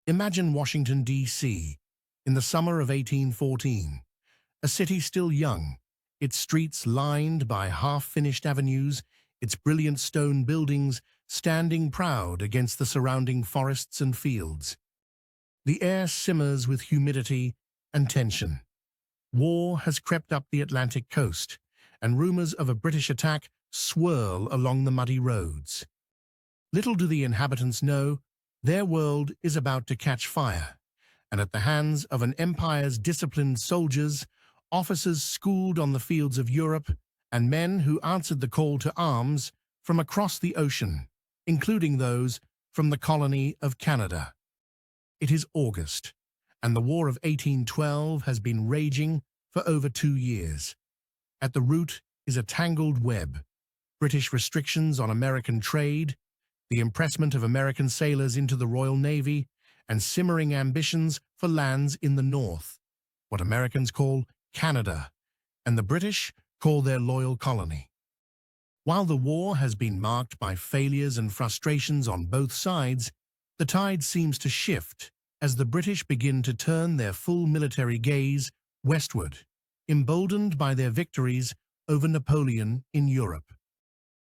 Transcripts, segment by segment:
Imagine Washington, D.C., in the summer of 1814, a city still young, its streets lined by half-finished avenues, its brilliant stone buildings standing proud against the surrounding forests and fields. The air simmers with humidity and tension. War has crept up the Atlantic coast, and rumors of a British attack swirl along the muddy roads. Little do the inhabitants know, their world is about to catch fire, and at the hands of an empire's disciplined soldiers, officers schooled on the fields of Europe, and men who answered the call to arms from across the ocean, including those from the colony of Canada. It is August, and the War of 1812 has been raging for over 2 years. At the root is a tangled web: British restrictions on American trade, the impressment of American sailors into the Royal Navy, and simmering ambitions for lands in the north, what Americans call Canada, and the British call their loyal colony. While the war has been marked by failures and frustrations on both sides, the tide seems to shift as the British begin to turn their full military gaze westward, emboldened by their victories over Napoleon in Europe.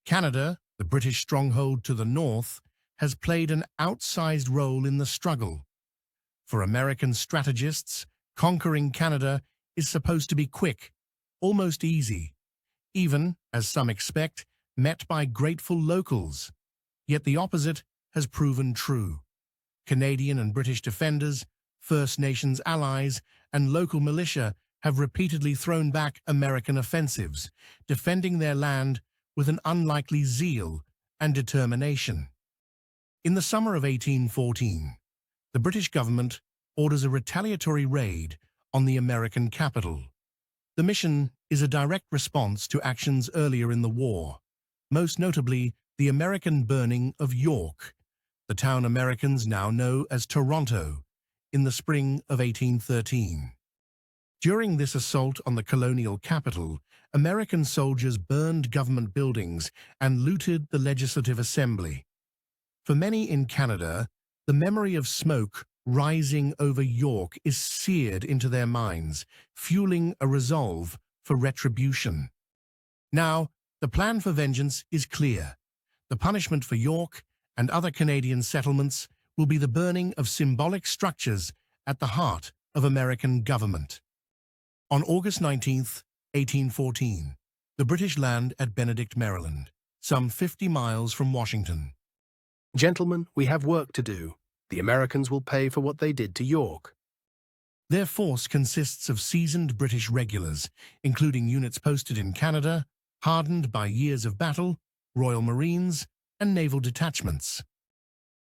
Canada, the British stronghold to the north, has played an outsized role in the struggle. For American strategists, conquering Canada is supposed to be quick, almost easy, even, as some expect, met by grateful locals. Yet the opposite has proven true. Canadian and British defenders, First Nations allies, and local militia have repeatedly thrown back American offensives, defending their land with an unlikely zeal and determination. In the summer of 1814, the British government orders a retaliatory raid on the American capital. The mission is a direct response to actions earlier in the war, most notably the American burning of York, the town Americans now know as Toronto, in the spring of 1813. During this assault on the colonial capital, American soldiers burned government buildings and looted the Legislative Assembly. For many in Canada, the memory of smoke rising over York is seared into their minds, fueling a resolve for retribution. Now, the plan for vengeance is clear. The punishment for York and other Canadian settlements will be the burning of symbolic structures at the heart of American government. On August 19, 1814, the British land at Benedict, Maryland, some 50 miles from Washington. Gentlemen, we have work to do. The Americans will pay for what they did to York. Their force consists of seasoned British regulars, including units posted in Canada, hardened by years of battle, Royal Marines, and naval detachments.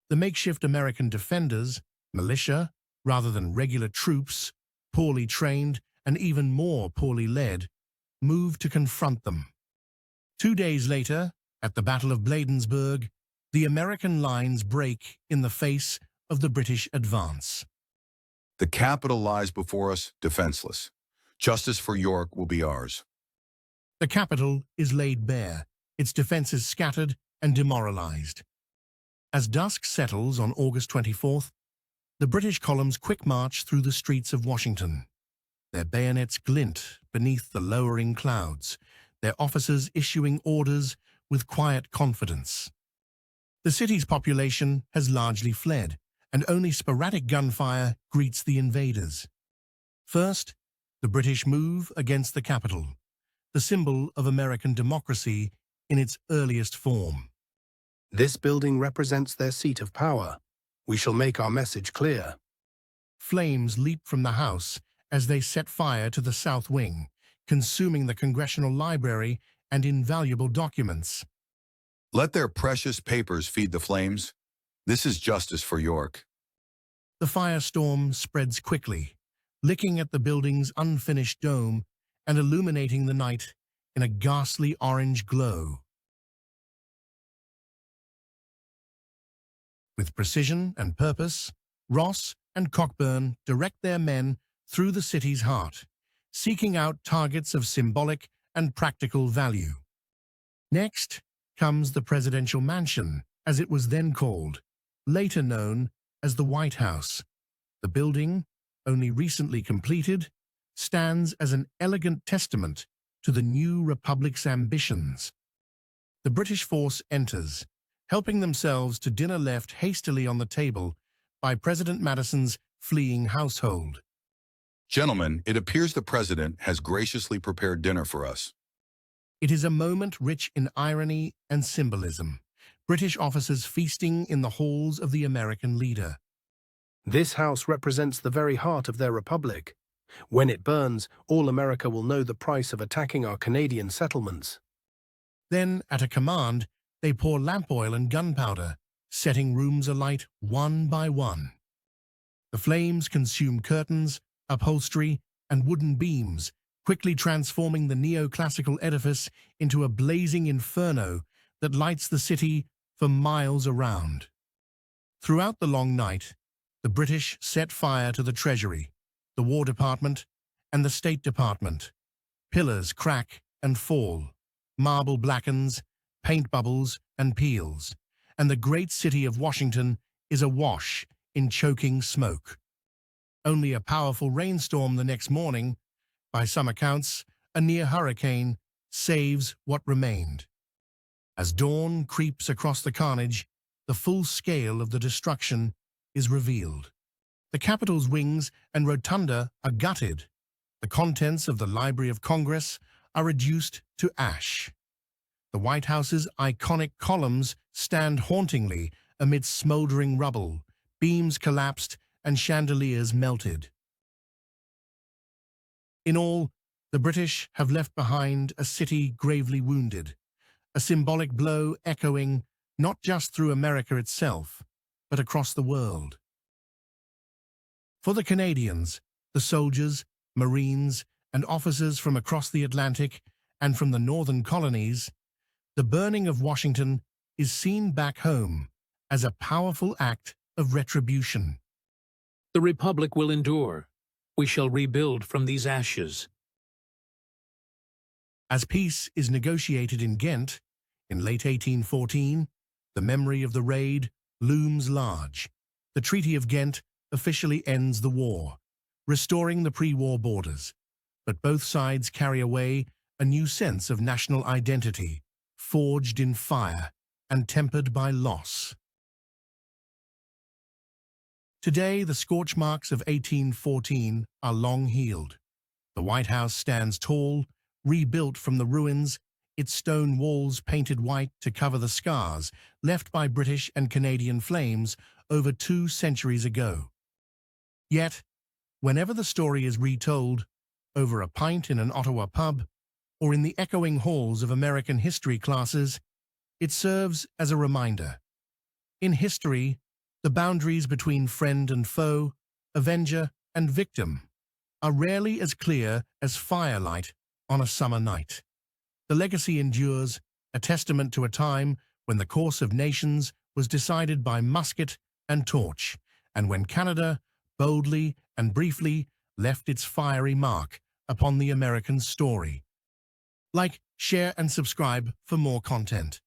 The makeshift American defenders, militia, rather than regular troops, poorly trained and even more poorly led, moved to confront them. 2 days later, at the Battle of Bladensburg, the American lines break in the face of the British advance. The capital lies before us, defenseless. Justice for York will be ours. The capital is laid bare, its defenses scattered and demoralized. As dusk settles on August 24th, the British columns quick march through the streets of Washington. Their bayonets glint beneath the lowering clouds, their officers issuing orders with quiet confidence. The city's population has largely fled, and only sporadic gunfire greets the invaders. First, the British move against the Capitol, the symbol of American democracy in its earliest form. This building represents their seat of power. We shall make our message clear. Flames leap from the house as they set fire to the south wing, consuming the Congressional Library and invaluable documents. Let their precious papers feed the flames. This is justice for York. The firestorm spreads quickly, licking at the building's unfinished dome and illuminating the night in a ghastly orange glow. With precision and purpose, Ross and Cockburn direct their men through the city's heart, seeking out targets of symbolic and practical value. Next comes the Presidential Mansion, as it was then called, later known as the White House. The building, only recently completed, stands as an elegant testament to the new republic's ambitions. The British force enters, helping themselves to dinner left hastily on the table by President Madison's fleeing household. Gentlemen, it appears the President has graciously prepared dinner for us. It is a moment rich in irony and symbolism, British officers feasting in the halls of the American leader. This house represents the very heart of their republic. When it burns, all America will know the price of attacking our Canadian settlements. Then, at a command, they pour lamp oil and gunpowder, setting rooms alight one by one. The flames consume curtains, upholstery, and wooden beams, quickly transforming the neoclassical edifice into a blazing inferno that lights the city for miles around. Throughout the long night, the British set fire to the Treasury, the War Department, and the State Department. Pillars crack and fall, marble blackens, paint bubbles and peels, and the great city of Washington is awash in choking smoke. Only a powerful rainstorm the next morning, by some accounts, a near hurricane, saves what remained. As dawn creeps across the carnage, the full scale of the destruction is revealed. The Capitol's wings and rotunda are gutted. The contents of the Library of Congress are reduced to ash. The White House's iconic columns stand hauntingly amidst smoldering rubble, beams collapsed and chandeliers melted. In all, the British have left behind a city gravely wounded, a symbolic blow echoing not just through America itself, but across the world. For the Canadians, the soldiers, Marines, and officers from across the Atlantic and from the northern colonies, the burning of Washington is seen back home as a powerful act of retribution. The Republic will endure. We shall rebuild from these ashes. As peace is negotiated in Ghent, in late 1814, the memory of the raid looms large. The Treaty of Ghent officially ends the war, restoring the pre-war borders, but both sides carry away a new sense of national identity, forged in fire and tempered by loss. Today, the scorch marks of 1814 are long healed. The White House stands tall, rebuilt from the ruins, its stone walls painted white to cover the scars left by British and Canadian flames over 2 centuries ago. Yet, whenever the story is retold, over a pint in an Ottawa pub, or in the echoing halls of American history classes, it serves as a reminder. In history, the boundaries between friend and foe, avenger and victim, are rarely as clear as firelight on a summer night. The legacy endures, a testament to a time when the course of nations was decided by musket and torch, and when Canada boldly and briefly left its fiery mark upon the American story. Like, share, and subscribe for more content.